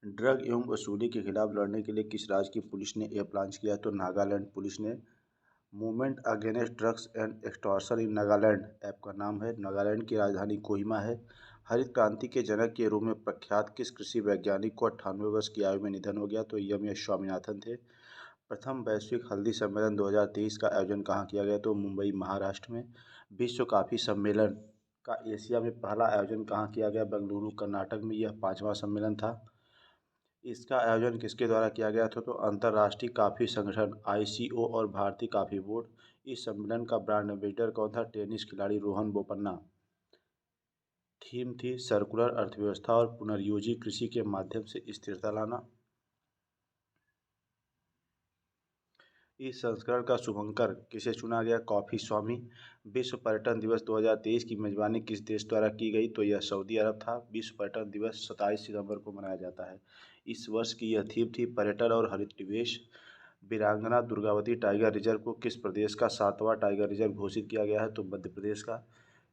Drug एवं वसूली के खिलाफ लड़ने के लिए किस राज्य की पुलिस ने ऐप लॉन्च किया? तो नागालैंड पुलिस ने। Movement against drugs and extortion in Nagaland app का नाम है। नागालैंड की राजधानी कोहिमा है। हरित क्रांति के जनक के रूप में प्रख्यात किस कृषि वैज्ञानिक को 98 वर्ष की आयु में निधन हो गया? तो एस स्वामीनाथन थे। प्रथम वैश्विक हल्दी सम्मेलन 2023 का आयोजन कहाँ किया गया? तो मुंबई महाराष्ट्र में। विश्व कॉफी सम्मेलन का एशिया में पहला आयोजन कहाँ किया गया? बेंगलुरु कर्नाटक में। यह 5वां सम्मेलन था। इसका आयोजन किसके द्वारा किया गया था? तो अंतर्राष्ट्रीय कॉफी संगठन ICO और भारतीय कॉफी बोर्ड। इस सम्मेलन का ब्रांड एम्बेसडर कौन था? टेनिस खिलाड़ी रोहन बोपन्ना। थीम थी सर्कुलर अर्थव्यवस्था और पुनर्योजी कृषि के माध्यम से स्थिरता लाना। इस संस्करण का शुभंकर किसे चुना गया? कॉफी स्वामी। विश्व पर्यटन दिवस 2023 की मेजबानी किस देश द्वारा की गई? तो यह सऊदी अरब था। विश्व पर्यटन दिवस 27 सितंबर को मनाया जाता है। इस वर्ष की यह थीम थी पर्यटन और हरित निवेश। वीरांगना दुर्गावती टाइगर रिजर्व को किस प्रदेश का 7वां टाइगर रिजर्व घोषित किया गया है? तो मध्य प्रदेश का।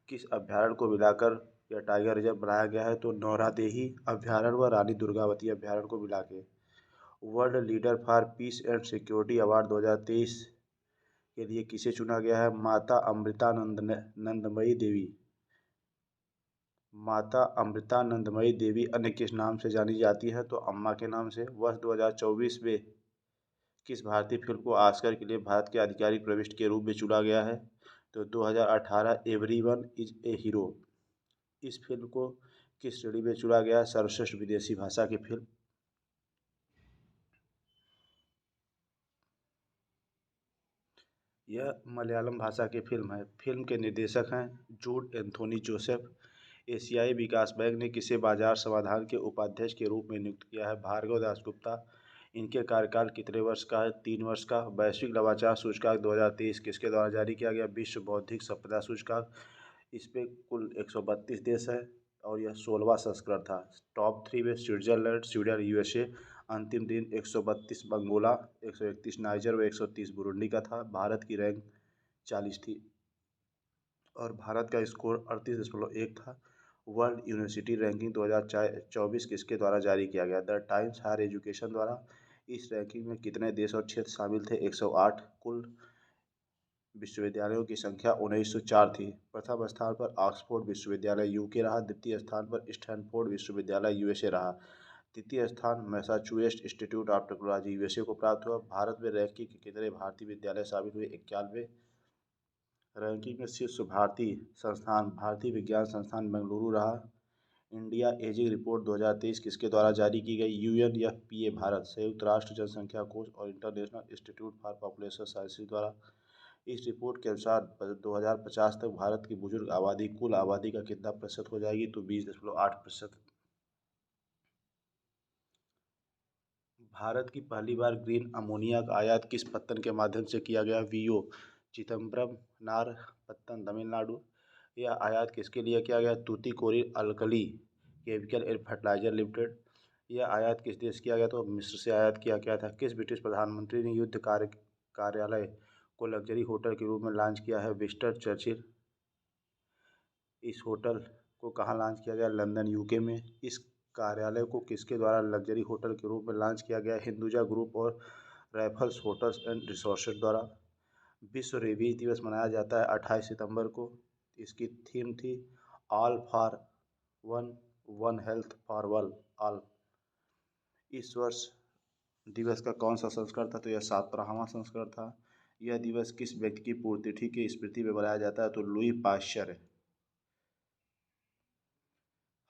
किस अभ्यारण्य को मिलाकर यह टाइगर रिजर्व बनाया गया है? तो नौरादेही अभ्यारण्य व रानी दुर्गावती अभ्यारण्य को मिला के। World leader for piece and security award 2023 के लिए किसे चुना गया है? माता अमृतानंदमयी देवी। माता अमृतानंदमयी देवी अन्य किस नाम से जानी जाती है? तो अम्मा के नाम से। वर्ष 2024 में किस भारतीय फिल्म को ऑस्कर के लिए भारत के आधिकारिक प्रविष्टि के रूप में चुना गया है? तो 2018 एवरीवन इज ए हीरो। इस फिल्म को किस श्रेणी में चुना गया? सर्वश्रेष्ठ विदेशी भाषा की फिल्म। यह मलयालम भाषा की फिल्म है। फिल्म के निर्देशक हैं जूड एंथोनी जोसेफ। एशियाई विकास बैंक ने किसे बाजार समाधान के उपाध्यक्ष के रूप में नियुक्त किया है? भार्गव दासगुप्ता। इनके कार्यकाल कितने वर्ष का है? 3 वर्ष का। वैश्विक नवाचार सूचकांक 2023 किसके द्वारा जारी किया गया? विश्व बौद्धिक संपदा सूचकांक। इस पे कुल 132 देश है और यह 16वां संस्करण था। टॉप 3 में स्विट्जरलैंड, स्वीडन, USA। अंतिम दिन 132 मंगोला, 131 नाइजर व 130 बुरुंडी का था। भारत की रैंक 40 थी और भारत का स्कोर 38.1 था। वर्ल्ड यूनिवर्सिटी रैंकिंग 2024 किसके द्वारा जारी किया गया? द टाइम्स हायर एजुकेशन द्वारा। इस रैंकिंग में कितने देश और क्षेत्र शामिल थे? 108। कुल विश्वविद्यालयों की संख्या 1904 थी। प्रथम स्थान पर ऑक्सफोर्ड विश्वविद्यालय UK रहा। द्वितीय स्थान पर स्टैनफोर्ड विश्वविद्यालय USA रहा। तृतीय स्थान Massachusetts institute of technology USA को प्राप्त हुआ। भारत में रैंकिंग के कितने भारतीय विद्यालय शामिल हुए? 91। रैंकिंग में शीर्ष भारतीय संस्थान भारतीय विज्ञान संस्थान बेंगलुरु रहा। इंडिया एजिंग रिपोर्ट 2023 किसके द्वारा जारी की गई? UNFPA भारत, संयुक्त राष्ट्र जनसंख्या कोष और international institute for population sciences द्वारा। इस रिपोर्ट के अनुसार 2050 तक भारत की बुजुर्ग आबादी कुल आबादी का कितना प्रतिशत हो जाएगी? तो 20.8%। भारत की पहली बार ग्रीन अमोनिया का आयात किस पत्तन के माध्यम से किया गया? VO चिदम्बरम नार पत्तन तमिलनाडु। यह आयात किसके लिए किया गया? Tuticorin alkali chemical and fertiliser limited. यह आयात किस देश किया गया? तो मिस्र से आयात किया गया था। किस ब्रिटिश प्रधानमंत्री ने युद्ध कार्यालय को लग्जरी होटल के रूप में लॉन्च किया है? Winston Churchill. इस होटल को कहाँ लॉन्च किया गया? लंदन UK में। इस कार्यालय को किसके द्वारा लग्जरी होटल के रूप में लॉन्च किया गया? हिंदुजा ग्रुप और रैफल्स होटल्स एंड रिसोर्सेज द्वारा। विश्व रेबीज दिवस मनाया जाता है 28 सितंबर को। इसकी थीम थी all for one, one health for all. इस वर्ष दिवस का कौन सा संस्करण था? तो यह 17वां संस्करण था। यह दिवस किस व्यक्ति की पुण्यतिथि की स्मृति में मनाया जाता है? तो लुई पाश्चर।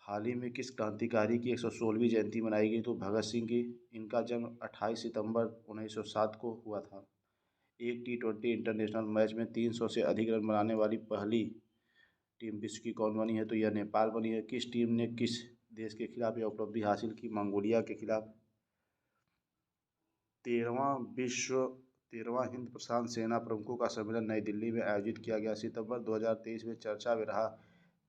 हाल ही में किस क्रांतिकारी की 116वीं जयंती मनाई गई? तो भगत सिंह की। इनका जन्म 28 सितंबर 1907 को हुआ था। एक T20 इंटरनेशनल मैच में 300 से अधिक रन बनाने वाली पहली टीम विश्व की कौन बनी है? तो यह नेपाल बनी है। किस टीम ने किस देश के खिलाफ यह उपलब्धि हासिल की? मंगोलिया के खिलाफ। 13वां हिंद प्रशांत सेना प्रमुखों का सम्मेलन नई दिल्ली में आयोजित किया गया। सितंबर 2023 में चर्चा में रहा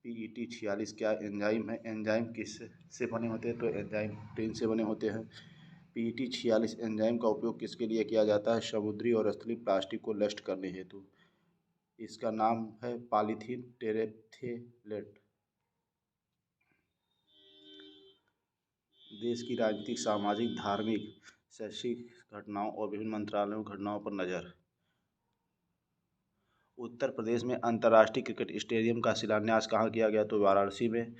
PET 46 क्या एंजाइम है? एंजाइम किस से बने होते हैं? तो एंजाइम प्रोटीन से बने होते हैं। PET 46 एंजाइम का उपयोग किसके लिए किया जाता है? समुद्री और स्थलीय प्लास्टिक को नष्ट करने हेतु। इसका नाम है पॉलीथीन टेरेप्थेलेट। देश की राजनीतिक, सामाजिक, धार्मिक, शैक्षिक घटनाओं और विभिन्न मंत्रालयों की घटनाओं पर नज़र। उत्तर प्रदेश में अंतर्राष्ट्रीय क्रिकेट स्टेडियम का शिलान्यास कहाँ किया गया? तो वाराणसी में।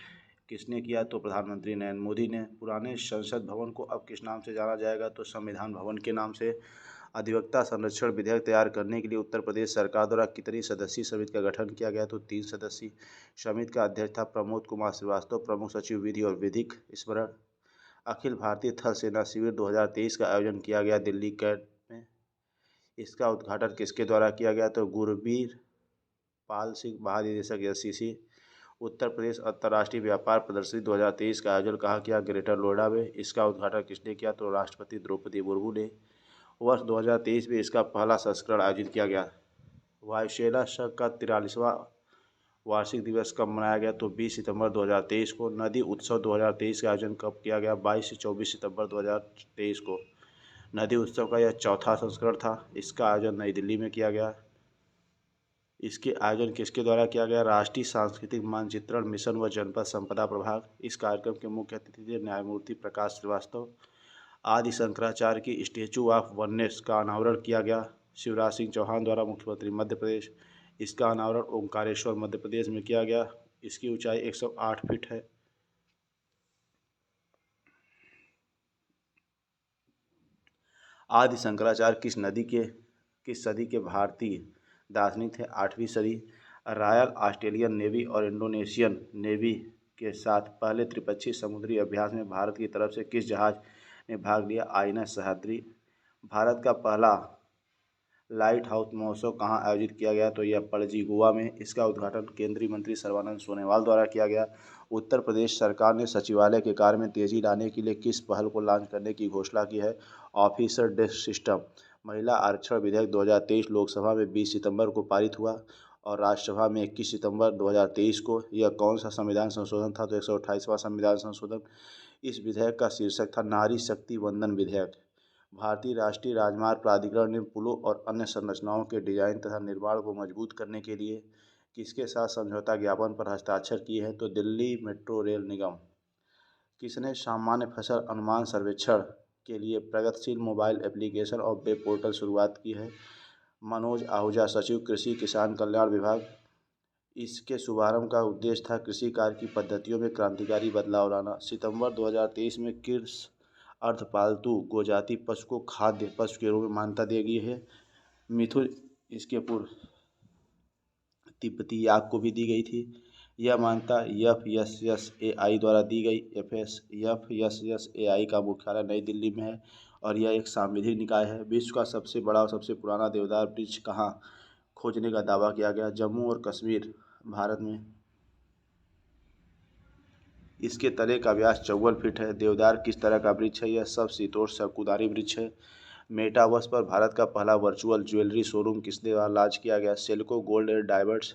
किसने किया? तो प्रधानमंत्री नरेंद्र मोदी ने। पुराने संसद भवन को अब किस नाम से जाना जाएगा? तो संविधान भवन के नाम से। अधिवक्ता संरक्षण विधेयक तैयार करने के लिए उत्तर प्रदेश सरकार द्वारा कितनी सदस्यीय समिति का गठन किया गया? तो 3 सदस्यीय। समिति का अध्यक्ष था प्रमोद कुमार श्रीवास्तव, प्रमुख सचिव विधि और विधिक स्मरण। अखिल भारतीय थल सेना शिविर 2023 का आयोजन किया गया दिल्ली कैंट में। इसका उद्घाटन किसके द्वारा किया गया? तो गुरबीर पाल सिंह, महानिदेशक एससीसी। उत्तर प्रदेश अंतर्राष्ट्रीय व्यापार प्रदर्शनी 2023 का आयोजन कहाँ किया? ग्रेटर नोएडा में। इसका उद्घाटन किसने किया? तो राष्ट्रपति द्रौपदी मुर्मू ने। वर्ष 2023 में इसका पहला संस्करण आयोजित किया गया। वायुसेना संघ का 43वां वार्षिक दिवस कब मनाया गया? तो 20 सितंबर 2023 को। नदी उत्सव 2023 का आयोजन कब किया गया? 22 से 24 सितंबर 2023 को। नदी उत्सव का यह चौथा संस्करण था। इसका आयोजन नई दिल्ली में किया गया। इसके आयोजन किसके द्वारा किया गया? राष्ट्रीय सांस्कृतिक मानचित्रण मिशन व जनपद संपदा प्रभाग। इस कार्यक्रम के मुख्य अतिथि थे न्यायमूर्ति प्रकाश श्रीवास्तव। आदि शंकराचार्य की स्टेचू ऑफ वननेस का अनावरण किया गया शिवराज सिंह चौहान द्वारा, मुख्यमंत्री मध्य प्रदेश। इसका अनावरण ओंकारेश्वर मध्य प्रदेश में किया गया। इसकी ऊंचाई 108 फीट है। आदि शंकराचार्य किस सदी के भारतीय दार्शनिक थे? 8वीं सदी। रॉयल ऑस्ट्रेलियन नेवी और इंडोनेशियन नेवी के साथ पहले त्रिपक्षीय समुद्री अभ्यास में भारत की तरफ से किस जहाज ने भाग लिया? आईएनएस सह्याद्री। भारत का पहला लाइट हाउस महोत्सव कहाँ आयोजित किया गया? तो यह पणजी गोवा में। इसका उद्घाटन केंद्रीय मंत्री सर्बानंद सोनोवाल द्वारा किया गया। उत्तर प्रदेश सरकार ने सचिवालय के कार्य में तेजी लाने के लिए किस पहल को लॉन्च करने की घोषणा की है? Officer desk system. महिला आरक्षण विधेयक 2023 लोकसभा में 20 सितंबर को पारित हुआ और राज्यसभा में 21 सितंबर 2023 को। यह कौन सा संविधान संशोधन था? तो 128वां संविधान संशोधन। इस विधेयक का शीर्षक था नारी शक्ति वंदन विधेयक। भारतीय राष्ट्रीय राजमार्ग प्राधिकरण ने पुलों और अन्य संरचनाओं के डिजाइन तथा निर्माण को मजबूत करने के लिए किसके साथ समझौता ज्ञापन पर हस्ताक्षर किए हैं? तो दिल्ली मेट्रो रेल निगम। किसने सामान्य फसल अनुमान सर्वेक्षण के लिए प्रगतिशील मोबाइल एप्लीकेशन और वेब पोर्टल शुरुआत की है? मनोज आहूजा, सचिव कृषि किसान कल्याण विभाग। इसके शुभारंभ का उद्देश्य था कृषि कार्य की पद्धतियों में क्रांतिकारी बदलाव लाना। सितंबर 2023 में किस अर्धपालतू गोजाति पशु को खाद्य पशु के रूप में मान्यता दी गई है? मिथुन। इसके पूर्व तिब्बती याक को भी दी गई थी। यह मान्यता FSSAI द्वारा दी गई। FSSAI का मुख्यालय नई दिल्ली में है और यह एक सांविधिक निकाय है। विश्व का सबसे बड़ा और सबसे पुराना देवदार वृक्ष कहाँ खोजने का दावा किया गया? जम्मू और कश्मीर, भारत में। इसके तने का व्यास 54 फीट है। देवदार किस तरह का वृक्ष है? यह सब शीतोष्ण शंकुधारी वृक्ष है। मेटावर्स पर भारत का पहला वर्चुअल ज्वेलरी शोरूम किसने द्वारा लॉन्च किया गया? SELCO gold and diamonds.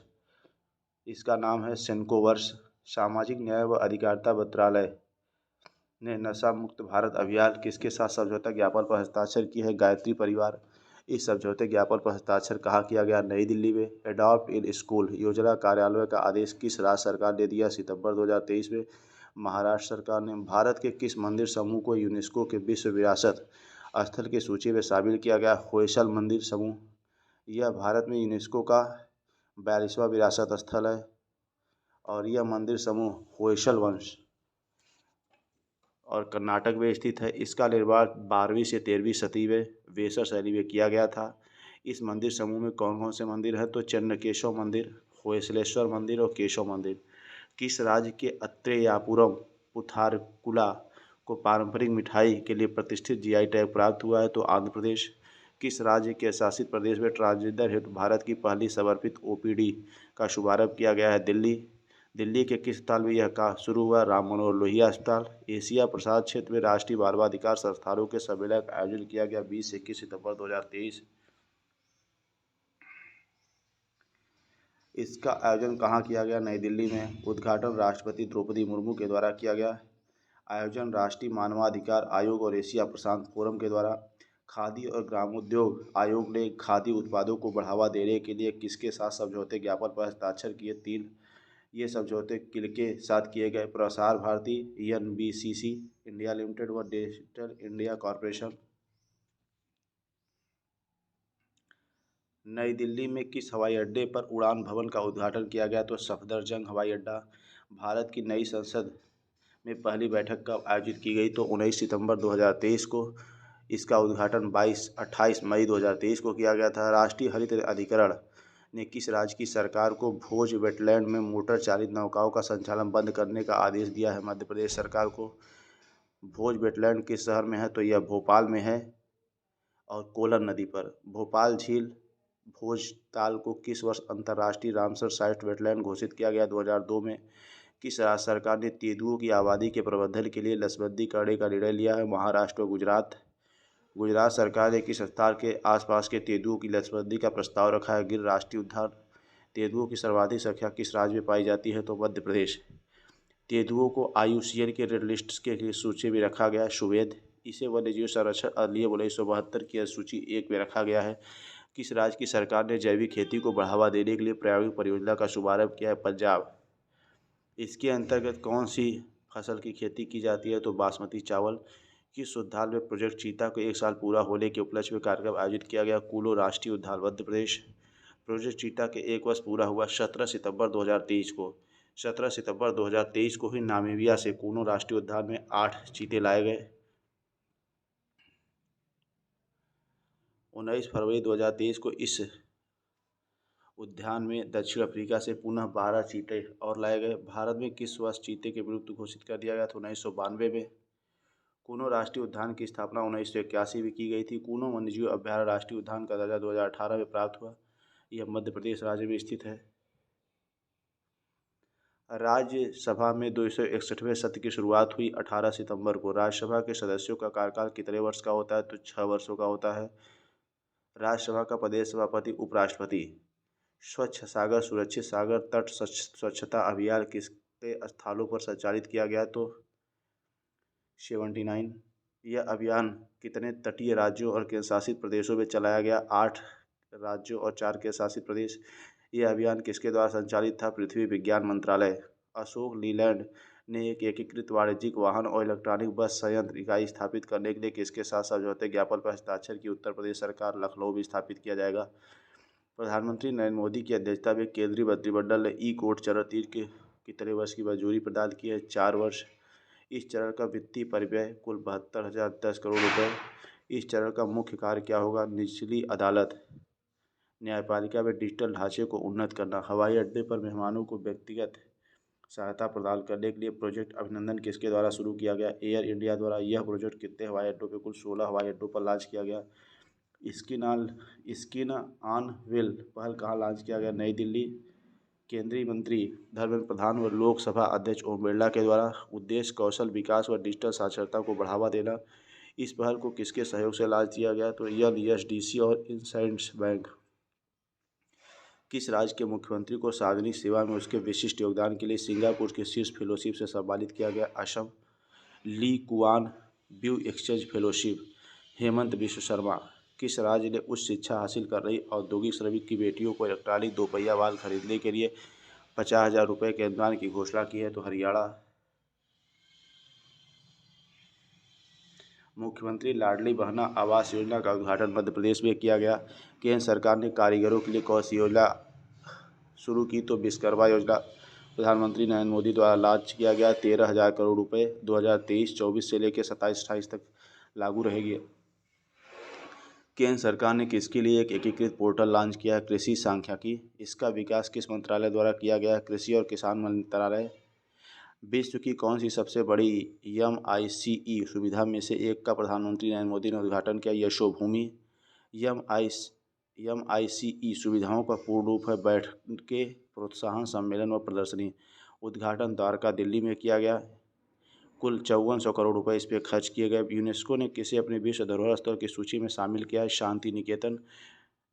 इसका नाम है सेंकोवर्स। सामाजिक न्याय व अधिकारिता मंत्रालय ने नशा मुक्त भारत अभियान किसके साथ समझौता ज्ञापन पर हस्ताक्षर किए हैं? गायत्री परिवार। इस समझौते ज्ञापन पर हस्ताक्षर कहाँ किया गया? नई दिल्ली में। एडॉप्ट इन स्कूल योजना कार्यान्वयन का आदेश किस राज्य सरकार ने दिया? सितंबर 2023 में महाराष्ट्र सरकार ने। भारत के किस मंदिर समूह को यूनेस्को के विश्व विरासत स्थल की सूची में शामिल किया गया? होयसल मंदिर समूह। यह भारत में यूनेस्को का 42वां विरासत स्थल है और यह मंदिर समूह होयसल वंश और कर्नाटक में स्थित है। इसका निर्माण 12वीं से 13वीं सदी में वेसर शैली में किया गया था। इस मंदिर समूह में कौन कौन से मंदिर हैं? तो चंद्रकेशव मंदिर, होयसलेश्वर मंदिर और केशव मंदिर। किस राज्य के अत्रेयापुरम पुथारकुला को पारंपरिक मिठाई के लिए प्रतिष्ठित GI टैग प्राप्त हुआ है? तो आंध्र प्रदेश। किस राज्य के शासित प्रदेश में ट्रांसजेंडर हेतु भारत की पहली समर्पित OPD का शुभारंभ किया गया है? दिल्ली। दिल्ली के किस अस्पताल में यह का शुरू हुआ? राम मनोहर लोहिया अस्पताल। एशिया प्रशांत क्षेत्र में राष्ट्रीय मानवाधिकार संस्थानों के सम्मेलन का आयोजन किया गया 20 से 21 सितंबर 2023। इसका आयोजन कहाँ किया गया? नई दिल्ली में। उद्घाटन राष्ट्रपति द्रौपदी मुर्मू के द्वारा किया गया। आयोजन राष्ट्रीय मानवाधिकार आयोग और एशिया प्रशांत फोरम के द्वारा। खादी और ग्रामोद्योग आयोग ने खादी उत्पादों को बढ़ावा देने के लिए किसके साथ समझौते ज्ञापन पर हस्ताक्षर किए? 3। ये समझौते किल के साथ किए गए। Prasar Bharati, NBCC India limited व डिजिटल इंडिया कॉरपोरेशन। नई दिल्ली में किस हवाई अड्डे पर उड़ान भवन का उद्घाटन किया गया? तो सफदरजंग हवाई अड्डा। भारत की नई संसद में पहली बैठक कब आयोजित की गई? तो 19 सितंबर 2023 को। इसका उद्घाटन 28 मई 2023 को किया गया था। राष्ट्रीय हरित अधिकरण ने किस राज्य की सरकार को भोज वेटलैंड में मोटर चालित नौकाओं का संचालन बंद करने का आदेश दिया है? मध्य प्रदेश सरकार को। भोज वेटलैंड किस शहर में है? तो यह भोपाल में है और कोलन नदी पर। भोपाल झील भोजताल को किस वर्ष अंतर्राष्ट्रीय रामसर साइट वेटलैंड घोषित किया गया? 2002 में। किस राज्य सरकार ने तेंदुओं की आबादी के प्रबंधन के लिए नसबंदी करने का निर्णय लिया है? महाराष्ट्र और गुजरात। गुजरात सरकार ने किस स्थान के आसपास के तेंदुओं की नसबंदी का प्रस्ताव रखा है? गिर राष्ट्रीय उद्यान। तेंदुओं की सर्वाधिक संख्या किस राज्य में पाई जाती है? तो मध्य प्रदेश। तेंदुओं को IUCN के रेड लिस्ट के सूची में रखा गया है। सुवेद। इसे वन्यजीव संरक्षण अधिनियम 1972 की सूची 1 में रखा गया है। किस राज्य की सरकार ने जैविक खेती को बढ़ावा देने के लिए प्रायोगिक परियोजना का शुभारंभ किया है? पंजाब। इसके अंतर्गत कौन सी फसल की खेती की जाती है? तो बासमती चावल। किस उद्यान में प्रोजेक्ट चीता को 1 साल पूरा होने के उपलक्ष्य में कार्यक्रम आयोजित किया गया? कूलो राष्ट्रीय उद्यान, मध्य प्रदेश। प्रोजेक्ट चीता के 1 वर्ष पूरा हुआ 17 सितंबर 2023 को। 17 सितंबर 2023 को ही नामीबिया से कूनो राष्ट्रीय उद्यान में 8 चीते लाए गए। 19 फरवरी 2023 को इस उद्यान में दक्षिण अफ्रीका से पुनः 12 चीते और लाए गए। भारत में किस वर्ष चीते के विलुप्त घोषित कर दिया गया था? 1992 में। कूनो राष्ट्रीय उद्यान की स्थापना 1981 में की गई थी। कूनो वन्यजीव अभयारण्य राष्ट्रीय उद्यान का दर्जा 2018 में प्राप्त हुआ। यह मध्य प्रदेश राज्य में स्थित है। राज्यसभा में 261वें सत्र की शुरुआत हुई 18 सितंबर को। राज्यसभा के सदस्यों का कार्यकाल कितने वर्ष का होता है? तो 6 वर्षों का होता है। राज्यसभा का प्रदेश सभापति उपराष्ट्रपति। स्वच्छ सागर सुरक्षित सागर तट स्वच्छता अभियान कितने स्थानों पर संचालित किया गया? तो 79। यह अभियान कितने तटीय राज्यों और केंद्र शासित प्रदेशों में चलाया गया? 8 राज्यों और 4 केंद्र शासित प्रदेश। यह अभियान किसके द्वारा संचालित था? पृथ्वी विज्ञान मंत्रालय। अशोक लीलैंड ने एक एकीकृत वाणिज्यिक वाहन और इलेक्ट्रॉनिक बस संयंत्र इकाई स्थापित करने के लिए किसके साथ समझौते ज्ञापन पर हस्ताक्षर की? उत्तर प्रदेश सरकार। लखनऊ में स्थापित किया जाएगा। प्रधानमंत्री नरेंद्र मोदी की अध्यक्षता में केंद्रीय मंत्रिमंडल ने ई-कोर्ट चरण 3 के कितने वर्ष की मंजूरी प्रदान की है? 4 वर्ष। इस चरण का वित्तीय परिव्यय कुल 72,010 करोड़ रुपए। इस चरण का मुख्य कार्य क्या होगा? निचली अदालत न्यायपालिका में डिजिटल ढांचे को उन्नत करना। हवाई अड्डे पर मेहमानों को व्यक्तिगत सहायता प्रदान करने के लिए प्रोजेक्ट अभिनंदन किसके द्वारा शुरू किया गया? एयर इंडिया द्वारा। यह प्रोजेक्ट कितने हवाई अड्डों पर? कुल 16 हवाई अड्डों पर लॉन्च किया गया। स्किन ऑन व्हील पहल कहाँ लॉन्च किया गया? नई दिल्ली। केंद्रीय मंत्री धर्मेंद्र प्रधान व लोकसभा अध्यक्ष ओम बिरला के द्वारा। उद्देश्य कौशल विकास व डिजिटल साक्षरता को बढ़ावा देना। इस पहल को किसके सहयोग से लॉन्च किया गया? तो NSDC और इंडसइंड बैंक। किस राज्य के मुख्यमंत्री को सार्वजनिक सेवा में उसके विशिष्ट योगदान के लिए सिंगापुर के शीर्ष फेलोशिप से सम्मानित किया गया? Assam. Lee Kuan Yew exchange fellowship. Hemant Biswa Sarma. किस राज्य ने उच्च शिक्षा हासिल कर रही औद्योगिक श्रमिक की बेटियों को इलेक्ट्रॉनिक दोपहिया वाहन खरीदने के लिए 50,000 रुपये के अनुदान की घोषणा की है? तो हरियाणा। मुख्यमंत्री लाडली बहना आवास योजना का उद्घाटन मध्य प्रदेश में किया गया। केंद्र सरकार ने कारीगरों के लिए कौन सी योजना शुरू की? तो विश्वकर्मा योजना। प्रधानमंत्री नरेंद्र मोदी द्वारा लॉन्च किया गया 13,000 करोड़ रुपए 2023-24 से लेकर 27-28 तक लागू रहेगी। केंद्र सरकार ने किसके लिए एक एकीकृत पोर्टल लॉन्च किया है? कृषि सांख्यिकी। इसका विकास किस मंत्रालय द्वारा किया गया है? कृषि और किसान मंत्रालय। विश्व की कौन सी सबसे बड़ी MICE सुविधा में से एक का प्रधानमंत्री नरेंद्र मोदी ने उद्घाटन किया? यशोभूमि। MICE सुविधाओं का पूर्ण रूप है बैठकें, प्रोत्साहन, सम्मेलन व प्रदर्शनी। उद्घाटन द्वारका दिल्ली में किया गया। कुल 5400 करोड़ रुपए इस पर खर्च किए गए। यूनेस्को ने किसे अपने विश्व धरोहर स्थल की सूची में शामिल किया है? शांति निकेतन,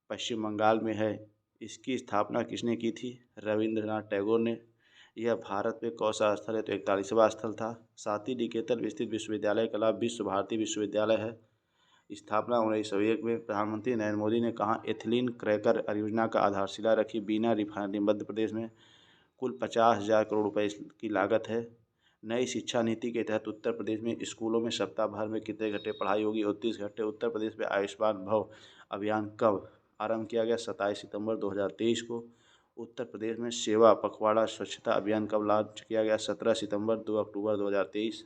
पश्चिम बंगाल में है। इसकी स्थापना किसने की थी? रविंद्रनाथ टैगोर ने। यह भारत में कौन सा स्थल है? तो 41वां स्थल था। शांति निकेतन में स्थित विश्वविद्यालय का नाम विश्व भारती विश्वविद्यालय है। स्थापना 1901 में। प्रधानमंत्री नरेंद्र मोदी ने कहाँ एथिलीन क्रैकर परियोजना का आधारशिला रखी? बीना रिफाइनरी, मध्य प्रदेश में। कुल 50,000 करोड़ रुपए की लागत है। नई शिक्षा नीति के तहत उत्तर प्रदेश में स्कूलों में सप्ताह भर में कितने घंटे पढ़ाई होगी? 29 घंटे। उत्तर प्रदेश में आयुष्मान भव अभियान कब आरंभ किया गया? 27 सितंबर 2023 को। उत्तर प्रदेश में सेवा पखवाड़ा स्वच्छता अभियान कब लॉन्च किया गया? 17 सितंबर 2 अक्टूबर 2023।